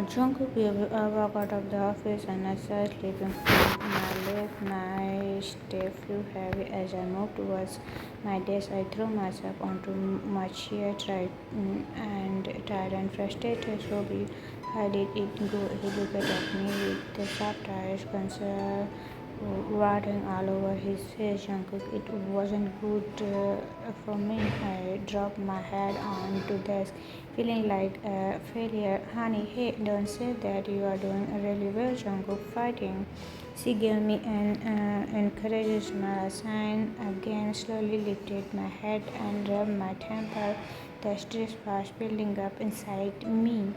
Jungkook will walk out of the office and I started sleeping from my left. My step flew heavy as I moved towards my desk. I threw myself onto my chair, tired and frustrated. So how did it go? He looked at me with the soft eyes, concern writing all over his face. Jungkook, it wasn't good for me. I dropped my head onto desk, feeling like a failure. Honey, hey, don't say that. You are doing really well, Jungkook. Fighting. She gave me an encouraging smile. I sighed again, slowly lifted my head and rubbed my temple. The stress was building up inside me.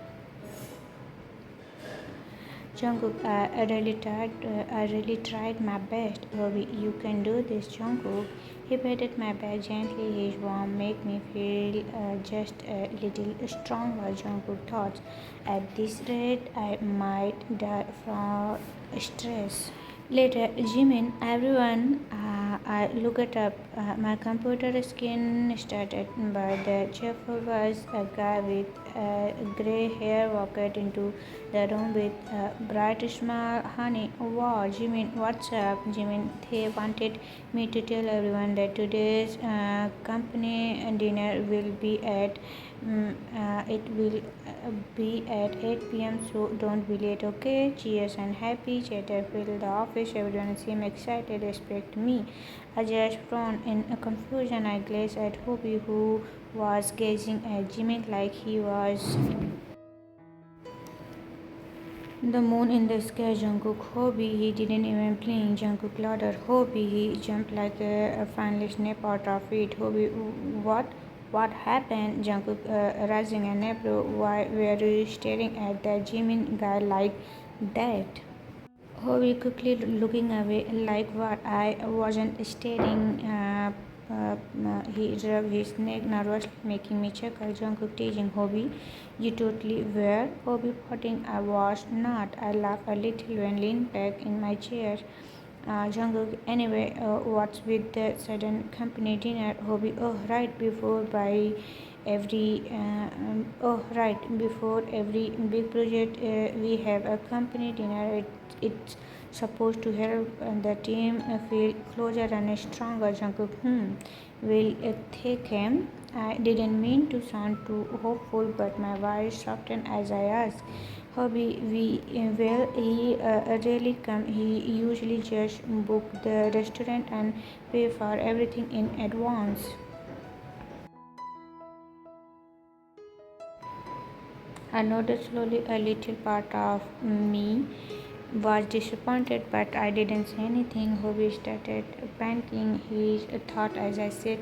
Jungkook, I really tried my best. Bobby, you can do this, Jungkook. He patted my back gently. His warmth made me feel just a little stronger. Jungkook thought, at this rate, I might die from stress. Later, Jimin, everyone, I looked up. My computer screen started, but the cheerful was a guy with gray hair walked into the room with a bright smile. Honey, wow, Jimin, what's up? Jimin, they wanted me to tell everyone that today's company dinner will be at it will be at 8 p.m. So don't be late, okay? Cheers and happy chatter filled the office. Everyone seemed excited, except me. I just frowned in confusion. I glanced at Hobie, who was gazing at Jimmy like he was the moon in the sky. Jungkook, Hobie, he didn't even blink. Jungkook louder, Hobie, he jumped like a finally snapped out of it. Hobie, what? What happened? Jungkook, rising and April, why were you staring at that Jimin guy like that? Hobie quickly looking away, like what? I wasn't staring. He rubbed his neck nervously, making me chuckle. Jungkook teasing Hobie, you totally were. Hobie potting, I was not. I laughed a little when leaned back in my chair. Jungkook, anyway, what's with the sudden company dinner? Hobie, oh right, before every big project, we have a company dinner. It's supposed to help the team feel closer and stronger. Jungkook, will take him. I didn't mean to sound too hopeful, but my voice softened as I asked. Hobby, he rarely come. He usually just book the restaurant and pay for everything in advance. I nodded slowly. A little part of me was disappointed, but I didn't say anything. Hobie started panicking his thought as I said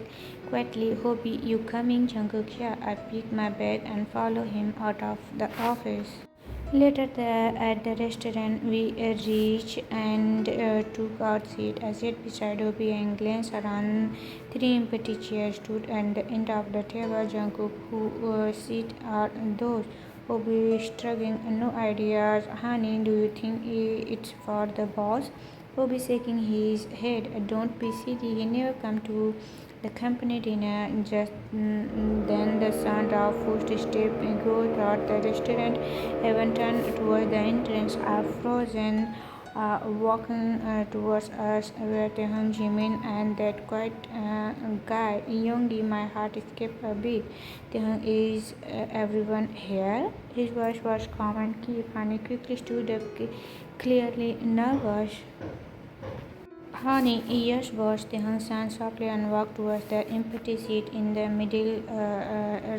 quietly, Hobie, you coming? Jungkook, yeah. I picked my bag and followed him out of the office. Later at the restaurant, we reached and took our seat. I sat beside Hobie and glanced around. Three empty chairs stood at the end of the table. Jungkook, who seat are those? Hobie struggling, no ideas. Honey, do you think it's for the boss? Hobie shaking his head. Don't be silly. He never come to the company dinner. Just then the sound of footsteps echoed throughout the restaurant. Evan turned toward the entrance. Are frozen. Walking towards us were Taehyung, Jimin, and that quiet guy, Yoongi. My heart skipped a beat. Taehyung, is everyone here? His voice was calm and clear. Hani quickly stood up, clearly nervous. Honey, yes, boss. Taehyung sang softly and walked towards the empty seat in the middle,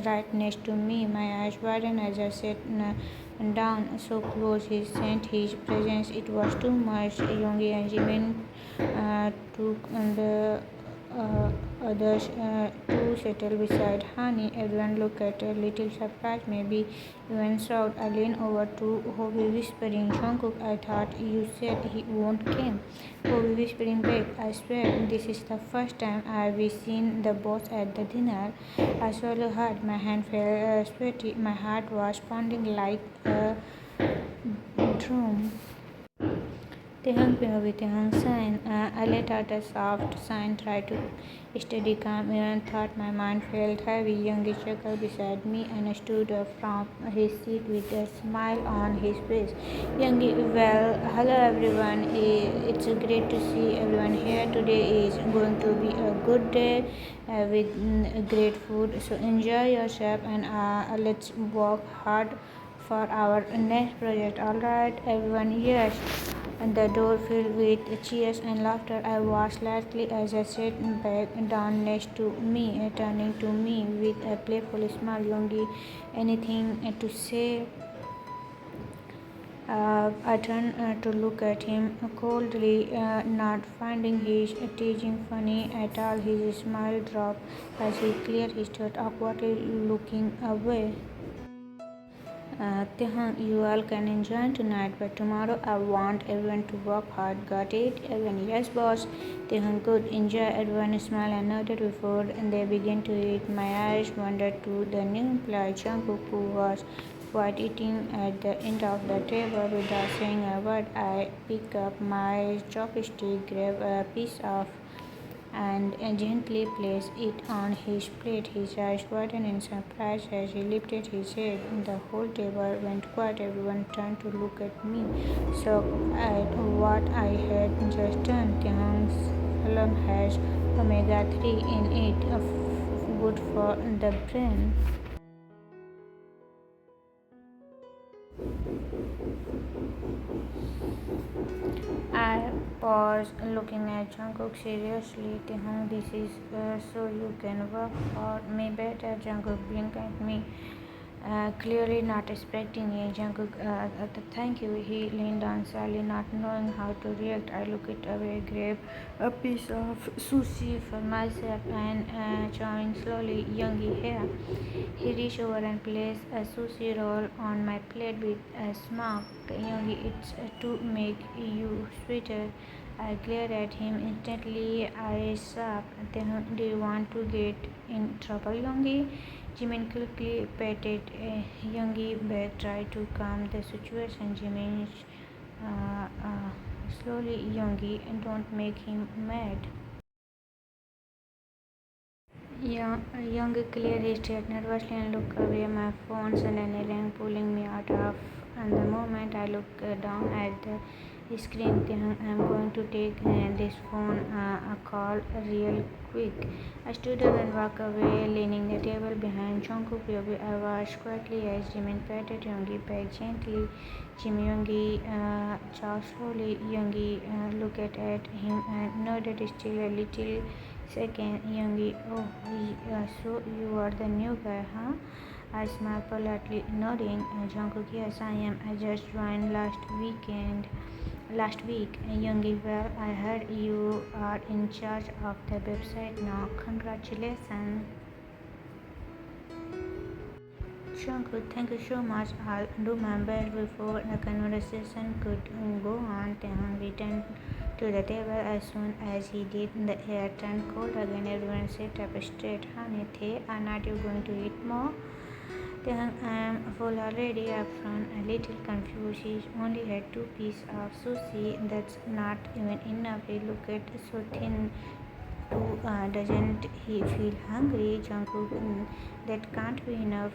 right next to me. My eyes widened as I sat down so close. He sensed his presence. It was too much. Yoongi and Jimin took the others to settle beside Honey. Everyone looked at a little surprised, maybe even shocked. I leaned over to Hobie, whispering, Jungkook, I thought you said he won't come. Hobie whispering back, I swear this is the first time I've seen the boss at the dinner. I swallowed hard. My hand felt sweaty. My heart was pounding like a drum. Taehyung POV Taehyung sign. I let out a soft sign, tried to steady calm, even thought my mind felt heavy. Youngie chuckled beside me and stood up from his seat with a smile on his face. Youngie, well, hello everyone. It's great to see everyone here. Today is going to be a good day with great food. So enjoy yourself and let's work hard for our next project. Alright, everyone, yes. And the door filled with cheers and laughter. I watched slightly as I sat back down next to me, turning to me with a playful smile. Yongi, anything to say? I turned to look at him coldly, not finding his teasing funny at all. His smile dropped as he cleared his throat, awkwardly looking away. Taehyung, you all can enjoy tonight, but tomorrow I want everyone to work hard. Got it? Everyone, yes, boss. Taehyung, good. Enjoy. Everyone smiled and nodded before they began to eat. My eyes wandered to the new employee, Jungkook, who was quite eating at the end of the table without saying a word. I picked up my chopstick, grabbed a piece of and gently placed it on his plate. His eyes widened in surprise as he lifted his head. The whole table went quiet. Everyone turned to look at me, shocked at what I had just done. Taehyung's film has omega-3 in it, good for the brain. I was looking at Jungkook seriously. Taehyung, this is so you can work for me better. Jungkook blinked at me, clearly not expecting a Jungkook. Thank you. He leaned on slightly, not knowing how to react. I looked away, grabbed a piece of sushi for myself, and chewing slowly. Youngie here. He reached over and placed a sushi roll on my plate with a smirk. Youngie, it's to make you sweeter. I glared at him instantly. I sucked. Do you want to get in trouble, Youngie? Jimin quickly patted Youngie back, tried to calm the situation. Jimin slowly, Youngie, don't make him mad. Young cleared his throat nervously and looked away. My phone suddenly rang, pulling me out of. And the moment I looked down at the screen, I'm going to take this phone call real quick. I stood up and walked away, leaning the table behind Jungkook. I watched quietly as Jimin patted Youngie back gently. Jimmy Youngie chow slowly. Youngie looked at him and nodded still a little. Second, Youngie, oh, so you are the new guy, huh? I smiled politely, nodding. Jungkook, yes, I am. I just joined last week. Youngie, well, I heard you are in charge of the website now. Congratulations. Jungkook, thank you so much. I'll do my best before the conversation could go on. Taehyung returned to the table as soon as he did. The air turned cold again. Everyone sat up straight. Honey, Tae, are not you going to eat more? Taehyung, I am full already. Upfront, a little confused. He only had 2 pieces of sushi. That's not even enough. He looked so thin. Doesn't he feel hungry? Jungkook, that can't be enough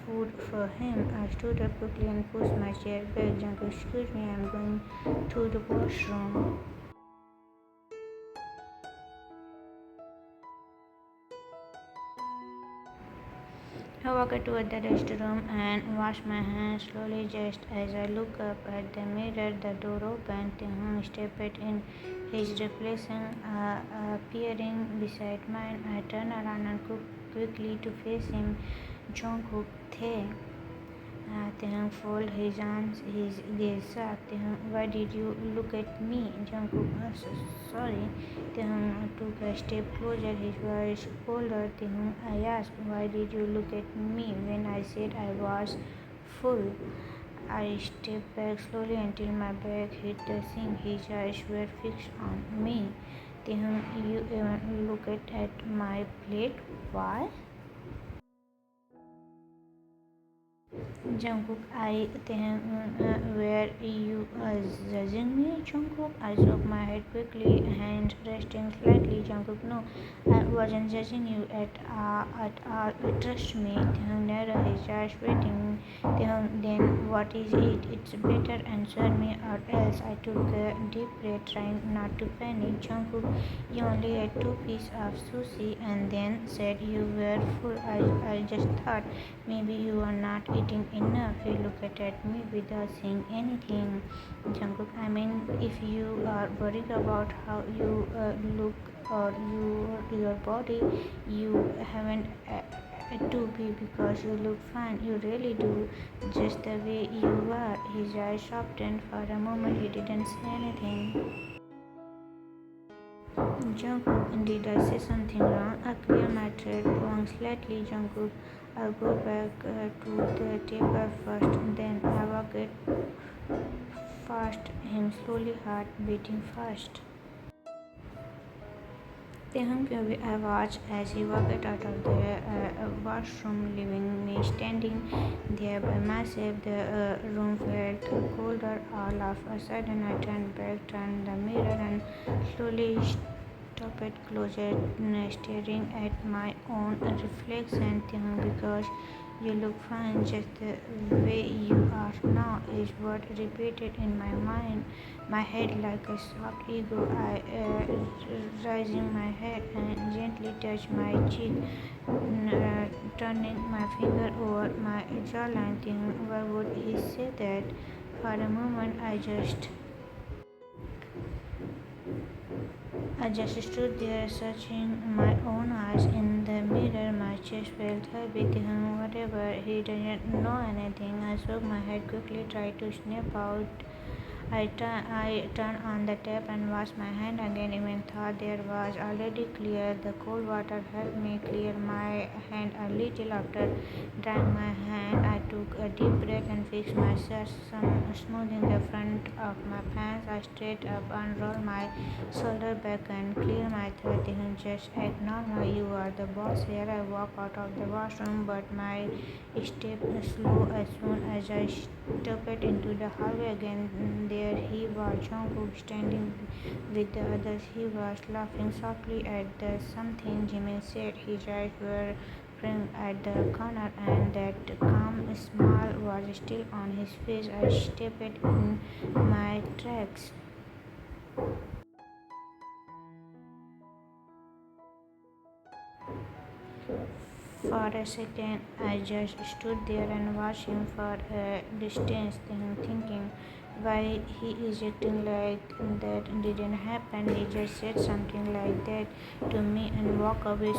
food for him. I stood up quickly and pushed my chair back. Jungkook, excuse me, I'm going to the washroom. I walked toward the restroom and washed my hands slowly. Just as I looked up at the mirror, the door opened. Taehyung stepped in, his reflection appearing beside mine. I turned around and quickly to face him. Jungkook, Tae. Taehyung folded his arms, his gaze sharp. Taehyung, why did you look at me? Jungkook, sorry. Taehyung took a step closer, his voice colder. Taehyung, I asked, why did you look at me when I said I was full? I stepped back slowly until my back hit the sink. His eyes were fixed on me. Taehyung, you even looked at my plate? Why? Jungkook, I think were you judging me? Jungkook, I shook my head quickly, hands resting slightly. Jungkook, no, I wasn't judging you at all. Trust me. Taehyung narrowed his eyes, waiting. Taehyung, then what is it? It's better answer me or else. I took a deep breath, trying not to panic. Jungkook, you only ate two pieces of sushi and then said you were full. I just thought maybe you are not eating enough. He looked at me without saying anything. Jungkook, I mean, if you are worried about how you look or your body, you haven't to be because you look fine. You really do, just the way you are. His eyes softened for a moment. He didn't say anything. Jungkook, did I say something wrong? I clear my throat, wrong slightly. Jungkook, I'll go back to the table first, then I walk it past him slowly, heart beating fast. Taehyung, I watched as he walked out of the washroom, leaving me standing there by myself. The room felt colder. All of a sudden, I turned back, turned the mirror, and slowly stopped closer, staring at my own reflection. Taehyung, because you look fine just the way you are now, is what repeated in my mind, my head like a soft ego. I raising my head and gently touch my cheek, turning my finger over my jawline. Thinking, why would he say that? For a moment, I just stood there searching my own eyes in the mirror. My chest felt heavy. Thinking, whatever, he doesn't know anything. I shook my head quickly, tried to snap out. I turned on the tap and washed my hand again, even though there was already clear. The cold water helped me clear my hand a little. After drying my hand, I took a deep breath and fixed my shirt, smoothing the front of my pants. I straight up, unrolled my shoulder back and cleared my throat. Just act normal. You are the boss here. I walked out of the washroom, but my step slow as soon as I stepped into the hallway again. There he was, Jungkook, standing with the others. He was laughing softly at the something Jimin said. His eyes were framed at the corner, and that calm smile was still on his face. I stepped in my tracks. For a second, I just stood there and watched him for a distance, thinking why he is acting like that didn't happen. He just said something like that to me and walked away.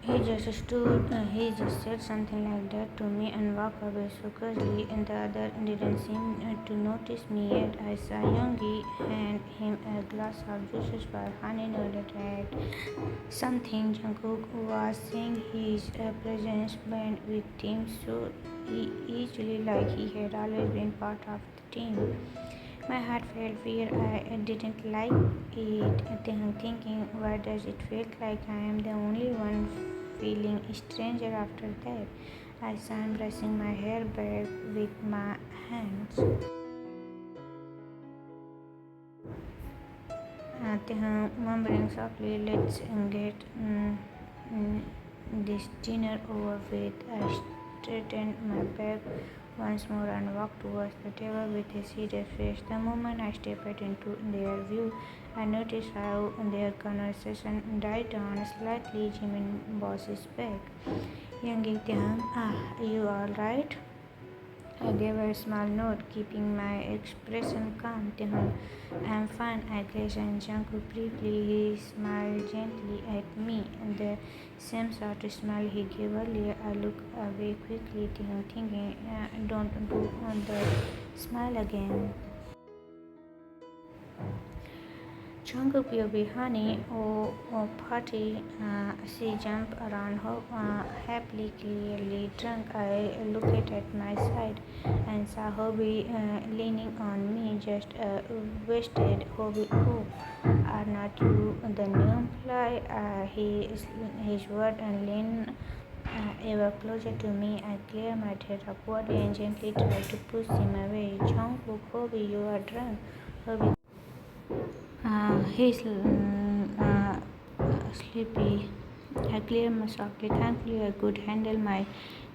He just said something like that to me and walked away so casually, and the other didn't seem to notice me yet. I saw Yoongi hand him a glass of juices while Hani nodded at something Jungkook was saying. His presence blended with team so easily, like he had always been part of the team. My heart felt weird. I didn't like it. Thinking, why does it feel like I am the only one feeling stranger after that? I saw him brushing my hair back with my hands. Mumbling softly, let's get mm, this dinner over with. I straightened my back once more and walked towards the table with a serious face. The moment I stepped into their view, I noticed how their conversation died down slightly. Jimin was his back. Young Taehyung, you alright? I gave a small nod, keeping my expression calm. Taehyung, I'm fine, I guess. And Jungkook briefly, he smiled gently at me, and the same sort of smile he gave earlier. I looked away quickly, thinking, don't do the smile again. Jungkook POV, honey, oh party. She jumped around happily, clearly drunk. I looked at my side and saw Hobie leaning on me, just wasted. Hobie, oh, are not you the new employee? His word and leaned ever closer to me. I clear my throat upwardly and gently try to push him away. Jungkook, Hobie, you are drunk. Hobie, he's sleepy. I clear my softly. Thankfully, I could handle my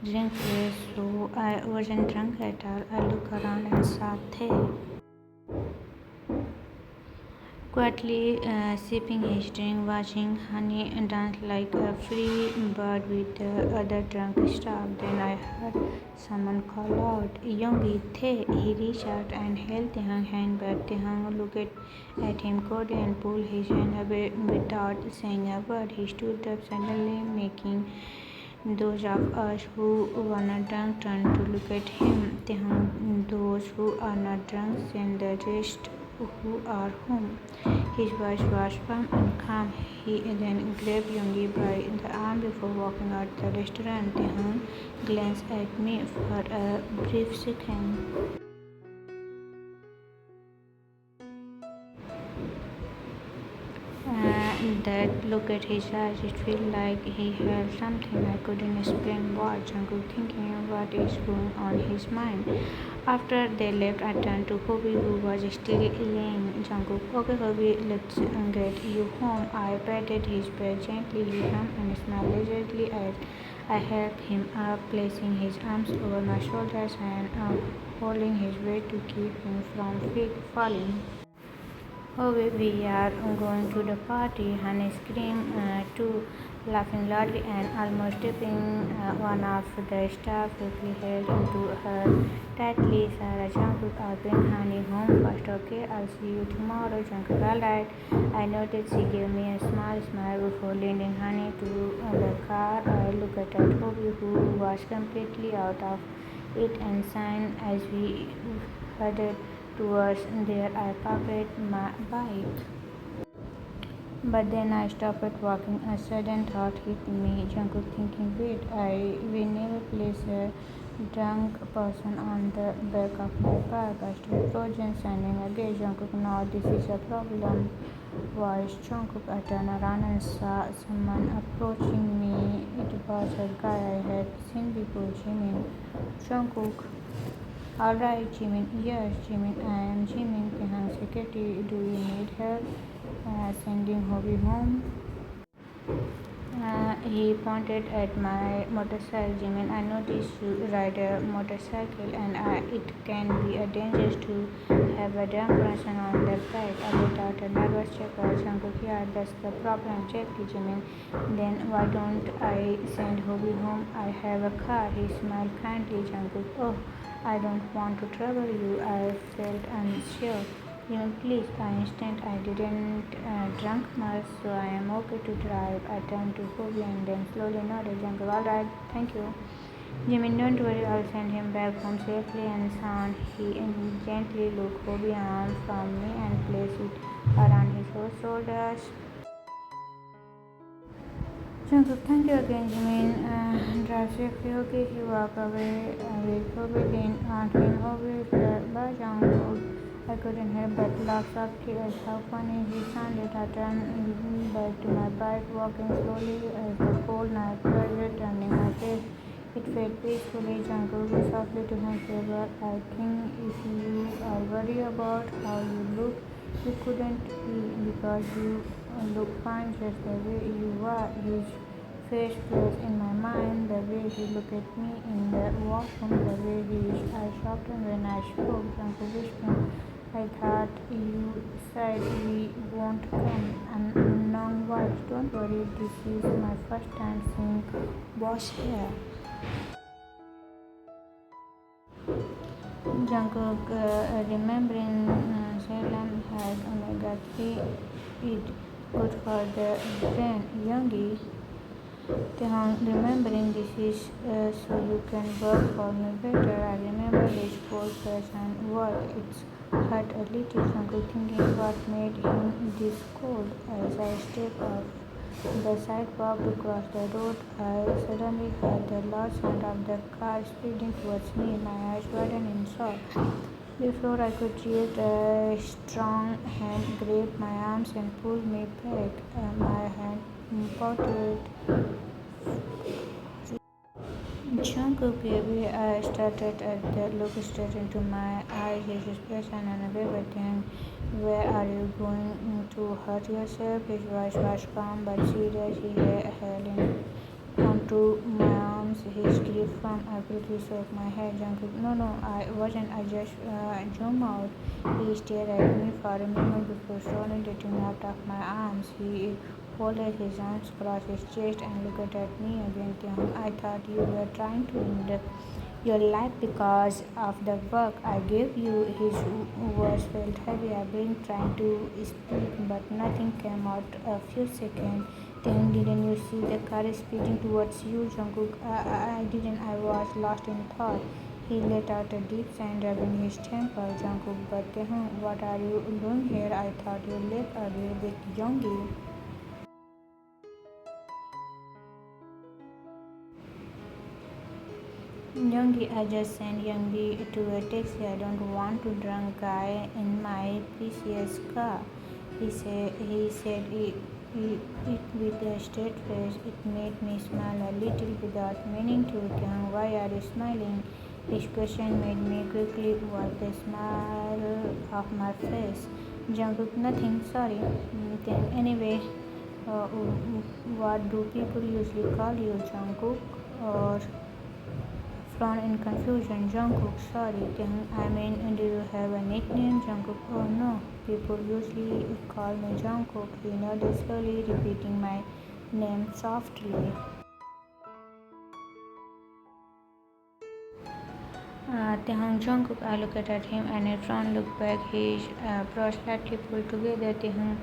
drink well, so I wasn't drunk at all. I look around and saw Tae quietly sipping his drink, watching Honey dance like a free bird with the other drunk staff. Then I heard someone call out, Youngie, Tae. He reached out and held Taehyung's hand, but Taehyung looked at him coldly and pulled his hand away without saying a word. He stood up suddenly, making those of us who were not drunk turn to look at him. Taehyung, those who are not drunk, and the rest who are home. His voice was firm and calm. He then grabbed Youngie by the arm before walking out the restaurant. Taehyung glanced at me for a brief second. That look at his eyes, it felt like he held something I couldn't explain what. Jungkook thinking what is going on his mind. After they left, I turned to Hobie, who was still laying. Jungkook, okay, Hobie, let's get you home. I patted his back gently. He hummed and smiled leisurely as I helped him up, placing his arms over my shoulders and holding his weight to keep him from falling. Oh, we are going to the party, Honey screamed too, laughing loudly and almost tipping one of the staff quickly held into her tightly. Sarah, Jungkook, I'll bring Honey home first, okay? I'll see you tomorrow, Jungkook. Alright. I noticed she gave me a smile before leading Honey to the car. I looked at Hobie, who was completely out of it and sighed as we headed towards there. I parked my bike. But then I stopped walking. A sudden thought hit me. Jungkook thinking, wait, we never place a drunk person on the back of my bike. I stood frozen, standing again. Jungkook, now this is a problem. Voice Jungkook. I turned around and saw someone approaching me. It was a guy I had seen before, Jimin. Jungkook. Alright, Jimin. Yes, Jimin. I am Jimin. Taehyung secretary. Do you need help sending Hobie home? He pointed at my motorcycle. Jimin, I noticed you ride a motorcycle and it can be a dangerous to have a drunk person on the back. I let out a nervous chuckle. Jungkook, yeah, that's the problem. Exactly, Jimin. Then why don't I send Hobie home? I have a car. He smiled kindly. Jungkook, oh, I don't want to trouble you. I felt unsure. Please, by instant, I didn't drink much, so I am okay to drive. I turned to Hobie and then slowly nodded. Jungkook, alright, thank you. Jimin, don't worry, I'll send him back home safely and sound. He gently took Hobie's arm from me and placed it around his shoulders. Jungkook, thank you again, Jimin. Drive safely, okay? He walked away with Hobie, then on him, Hobie, bye, Jungkook. I couldn't help but laugh softly at how funny he sounded. I turned back to my bike, walking slowly as the cold night breeze turning my face. It felt peacefully. Jungkook softly to himself. I think if you are worried about how you look, you couldn't be, because you look fine just the way you are. His face flashed in my mind, the way he looked at me in the washroom, the way his eyes softened when I spoke. Jungkook whispered, I thought you said we won't come. Unknown voice, don't worry, this is my first time seeing boss here. Jungkook, remembering Salem has omega-3, it good for the brain. Youngie, Taehyung, remembering this is so you can work for me better. I remember his cold face and work. It's hurt a little. Jungkook thinking what made him this cold. As I stepped off the sidewalk to cross the road, I suddenly heard the loud sound of the car speeding towards me. My eyes widened in shock. Before I could react, a strong hand grabbed my arms and pulled me back. My hand pouted. Jungkook, baby, I started at the look straight into my eyes, his expression and everything. Where are you going to hurt yourself? His voice was calm but serious. He held onto my arms. His grip from I quickly shook my head. Jungkook, no, I wasn't. I just zoomed out. He stared at me for a moment before slowly getting out of my arms. He folded his arms across his chest and looked at me again. Taehyung, I thought you were trying to end your life because of the work I gave you. His words felt heavy. I've been trying to speak, but nothing came out. A few seconds. Then didn't you see the car speeding towards you, Jungkook? I didn't. I was lost in thought. He let out a deep sigh, rubbing his temple. Jungkook, but Taehyung, what are you doing here? I thought you left earlier with Yoongi. Youngie, I just sent Youngie to a taxi. I don't want to drunk guy in my precious car. He said it with a straight face. It made me smile a little without meaning to. Why are you smiling? His question made me quickly wipe the smile off my face. Jungkook, nothing, sorry. Then anyway, uh, what do people usually call you, Jungkook? Or frown in confusion. Jungkook, sorry, I mean, do you have a nickname? Jungkook, oh no, people usually call me Jungkook. He nodded slowly, repeating my name softly. Taehyung, Jungkook, I looked at him and a frown looked back. His brows slightly pulled together. Taehyung,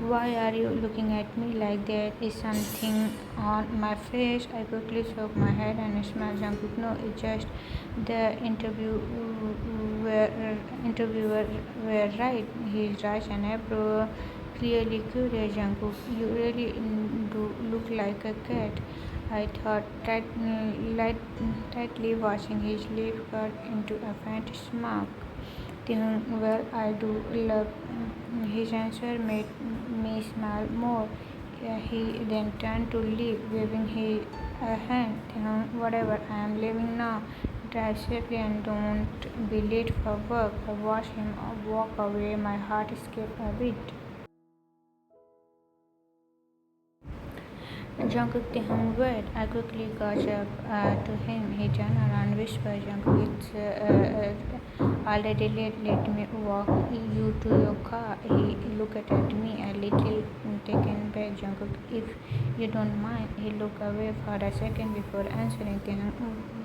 why are you looking at me like that? Is something on my face? I quickly shook my head and smiled. Jungkook, no, it's just the interviewer were right. His eyes and eyebrow clearly curious. Jungkook, you really do look like a cat. I thought, tightly watching his lips curl into a faint smirk. Taehyung, well, I do love. His answer made me smile more. He then turned to leave, waving his hand. Taehyung, whatever, I am leaving now. Drive safely and don't be late for work. I watched him walk away. My heart skipped a beat. Jungkook, Taehyung, wait. I quickly got up to him. He turned around, whispered, Jungkook, it's already late. Let me walk you to your car. He looked at me a little taken back. Jungkook, if you don't mind. He looked away for a second before answering. Taehyung,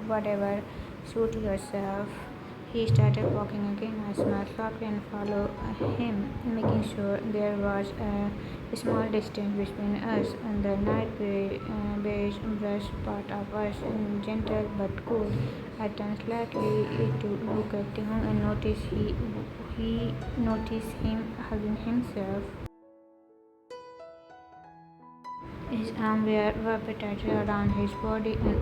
whatever, suit yourself. He started walking again. I smiled softly and followed him, making sure there was a small distance between us. And the night beige brushed part of us, gentle but cool. I turned slightly to look at Taehyung and noticed him hugging himself. His arms were wrapped tightly around his body, and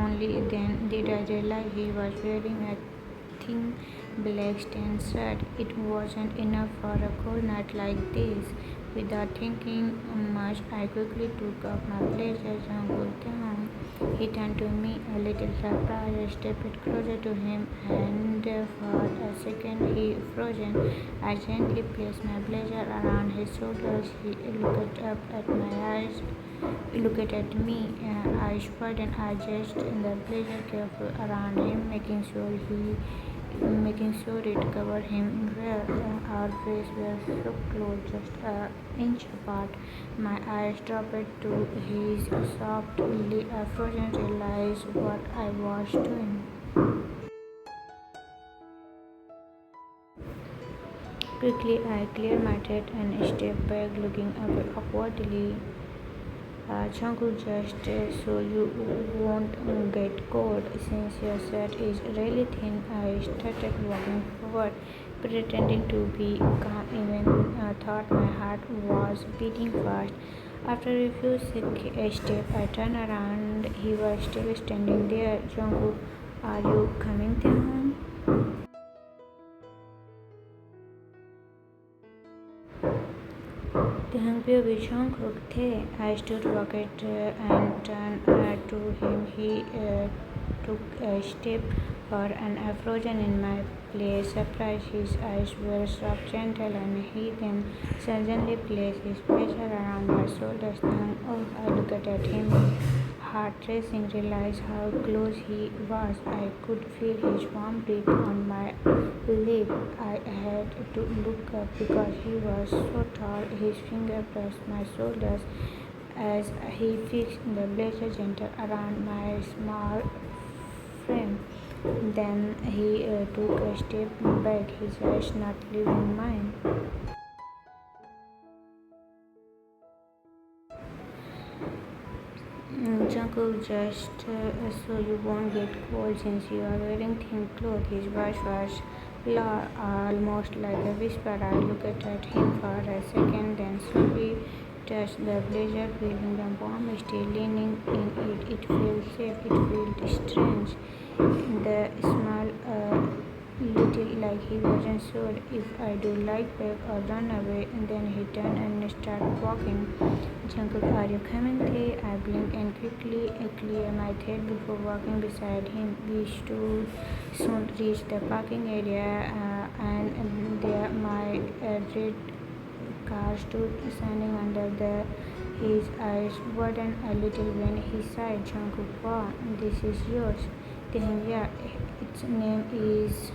only then did I realize he was wearing a thin black stained shirt. It wasn't enough for a cold night like this. Without thinking much, I quickly took off my blazer and put down. He turned to me a little surprised. I stepped closer to him, and for a second he frozen. I gently placed my blazer around his shoulders. He looked up at my eyes, looked at me, eyes wide, and I adjusted the blazer carefully around him, making sure it covered him well. Our faces were so close, just an inch apart. My eyes dropped to his soft, frozen, realized what I was doing. Quickly, I cleared my throat and stepped back, looking up awkwardly. Jungkook, just so you won't get cold, since your shirt is really thin. I started walking forward, pretending to be calm, even thought my heart was beating fast. After a few steps, I turned around. He was still standing there. Jungkook, are you coming down? Taehyung with Jungkook Tae. I stood rocket and turned to him. He took a step forward and I frozen in my place, surprised. His eyes were soft, gentle, and he then suddenly placed his pressure around my shoulders. And oh, I looked at him, heart racing, realized how close he was. I could feel his warm breath on my lip. I had to look up because he was so tall. His finger pressed my shoulders as he fixed the blazer gentle around my small frame. Then he took a step back, his eyes not leaving mine. Jungkook, just so you won't get cold since you are wearing thin clothes. His voice was low, almost like a whisper. I looked at him for a second, then slowly touched the blazer, feeling the warm still leaning in it. It felt safe, it felt strange. The smell little like he wasn't sure if I do like back or run away. And then he turned and started walking. Jungkook, are you coming there? I blinked and quickly cleared my head before walking beside him. We stood soon reached the parking area and there my red car stood standing under the his eyes widened a little when he sighed. Jungkook, wow, this is yours. Taehyung, yeah, its name is.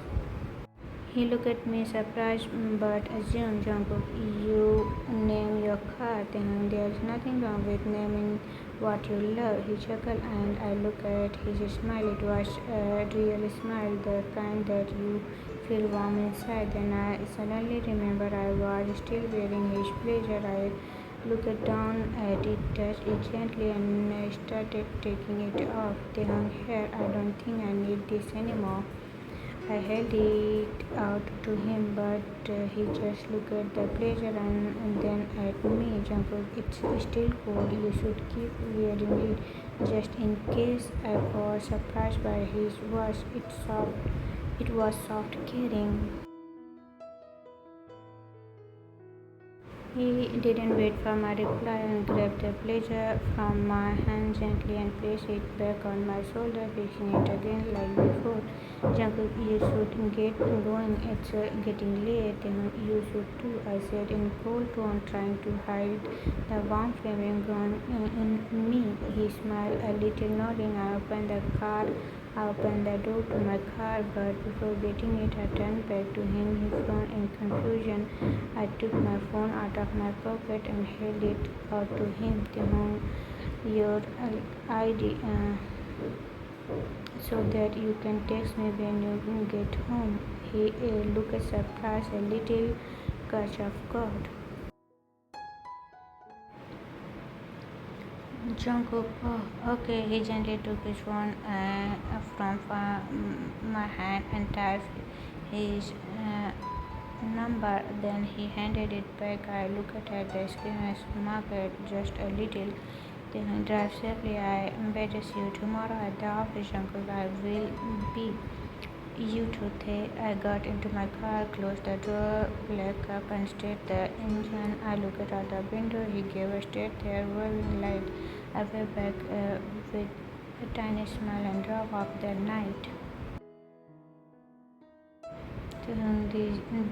He looked at me surprised but assumed. Jungkook, you name your car. Taehyung, there's nothing wrong with naming what you love. He chuckled and I looked at his smile. It was a real smile, the kind that you feel warm inside. Then I suddenly remembered I was still wearing his blazer. I looked down at it, touched it gently, and started taking it off. Taehyung, here, I don't think I need this anymore. I held it out to him, but he just looked at the blazer and then at me. Jungkook, it's still cold. You should keep wearing it just in case. I was surprised by his voice. It was soft, caring. He didn't wait for my reply and grabbed the blazer from my hand gently and placed it back on my shoulder, fixing it again like before. Jungkook, you should get going. It's getting late. You should too, I said in cold tone, trying to hide the warm feeling gone in me. He smiled a little, nodding. I opened the door to my car, but before getting it, I turned back to him. He frowned in confusion. I took my phone out of my pocket and held it out to him. Taehyung, your ID, so that you can text me when you get home. He looked surprised, a little catch of God. Jungkook, oh, okay. He gently took his phone from my hand and typed his number. Then he handed it back. I looked at the screen and smiled just a little. Then drive safely. I better see you tomorrow at the office, Jungkook. I will be. You too, Tae. I got into my car, closed the door, blacked up, and started the engine. I looked out the window. He gave a stare there, waving light. I went back with a tiny smile and drove off that night.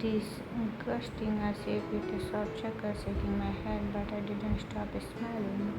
Disgusting, I said with a soft chuckle, shaking my head, but I didn't stop smiling.